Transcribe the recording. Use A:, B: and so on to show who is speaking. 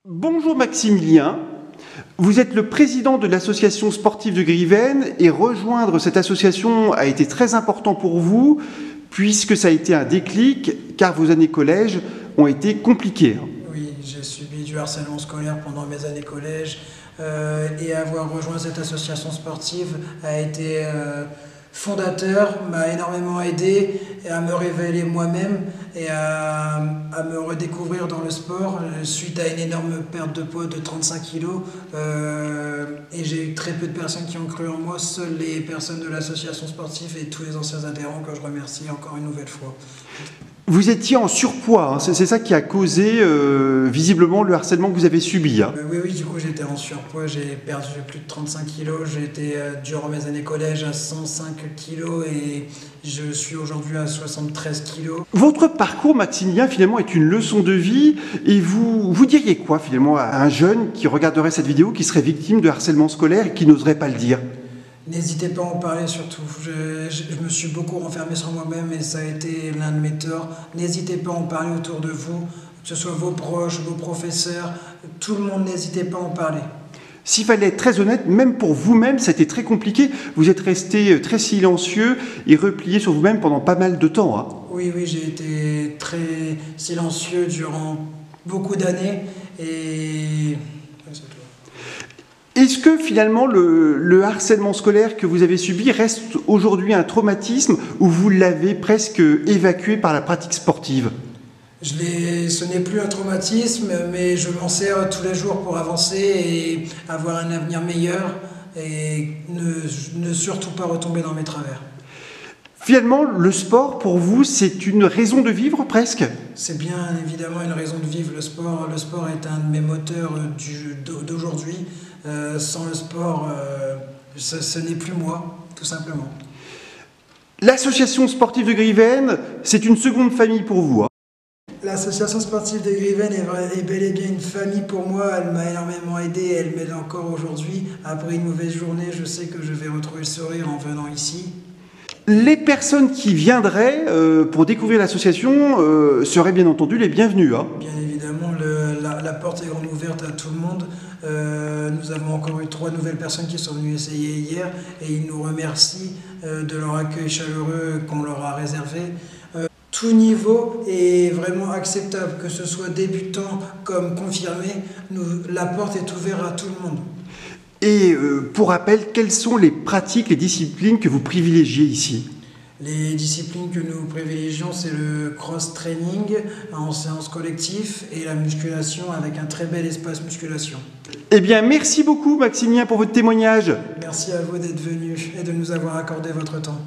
A: Bonjour Maximilien, vous êtes le président de l'association sportive de Griven et rejoindre cette association a été très important pour vous puisque ça a été un déclic car vos années collège ont été compliquées.
B: Oui, j'ai subi du harcèlement scolaire pendant mes années collège et avoir rejoint cette association sportive a été fondateur, m'a énormément aidé à me révéler moi-même et à me redécouvrir dans le sport suite à une énorme perte de poids de 35 kilos et j'ai eu très peu de personnes qui ont cru en moi, seules les personnes de l'association sportive et tous les anciens adhérents que je remercie encore une nouvelle fois.
A: Vous étiez en surpoids, hein, c'est ça qui a causé visiblement le harcèlement que vous avez subi. Hein.
B: Oui, du coup j'étais en surpoids, j'ai perdu plus de 35 kilos, j'ai été durant mes années collège à 105 kilos et je suis aujourd'hui à 73 kilos.
A: Votre parcours, Maximilien, finalement est une leçon de vie et vous diriez quoi finalement à un jeune qui regarderait cette vidéo, qui serait victime de harcèlement scolaire et qui n'oserait pas le dire ?
B: N'hésitez pas à en parler surtout. Je me suis beaucoup renfermé sur moi-même et ça a été l'un de mes torts. N'hésitez pas à en parler autour de vous, que ce soit vos proches, vos professeurs, tout le monde, n'hésitez pas à en parler.
A: S'il fallait être très honnête, même pour vous-même, ça a été très compliqué. Vous êtes resté très silencieux et replié sur vous-même pendant pas mal de temps. Hein.
B: Oui, j'ai été très silencieux durant beaucoup d'années et...
A: Est-ce que finalement le harcèlement scolaire que vous avez subi reste aujourd'hui un traumatisme ou vous l'avez presque évacué par la pratique sportive ?
B: Ce n'est plus un traumatisme, mais je m'en sers tous les jours pour avancer et avoir un avenir meilleur et ne surtout pas retomber dans mes travers.
A: Finalement, le sport, pour vous, c'est une raison de vivre presque ?
B: C'est bien évidemment une raison de vivre, le sport. Le sport est un de mes moteurs d'aujourd'hui. Sans le sport, ce n'est plus moi, tout simplement.
A: L'association sportive de Griven, c'est une seconde famille pour vous. Hein.
B: L'association sportive de Griven est bel et bien une famille pour moi. Elle m'a énormément aidé, elle m'aide encore aujourd'hui. Après une mauvaise journée, je sais que je vais retrouver le sourire en venant ici.
A: Les personnes qui viendraient pour découvrir l'association seraient bien entendu les bienvenues. Hein.
B: Bien évidemment, la porte est grande ouverte à tout le monde. Nous avons encore eu 3 nouvelles personnes qui sont venues essayer hier et ils nous remercient de leur accueil chaleureux qu'on leur a réservé. Tout niveau est vraiment acceptable, que ce soit débutant comme confirmé, la porte est ouverte à tout le monde.
A: Et pour rappel, quelles sont les pratiques, les disciplines que vous privilégiez ici ?
B: Les disciplines que nous privilégions, c'est le cross-training en séance collective et la musculation avec un très bel espace musculation.
A: Eh bien, merci beaucoup Maximilien pour votre témoignage.
B: Merci à vous d'être venu et de nous avoir accordé votre temps.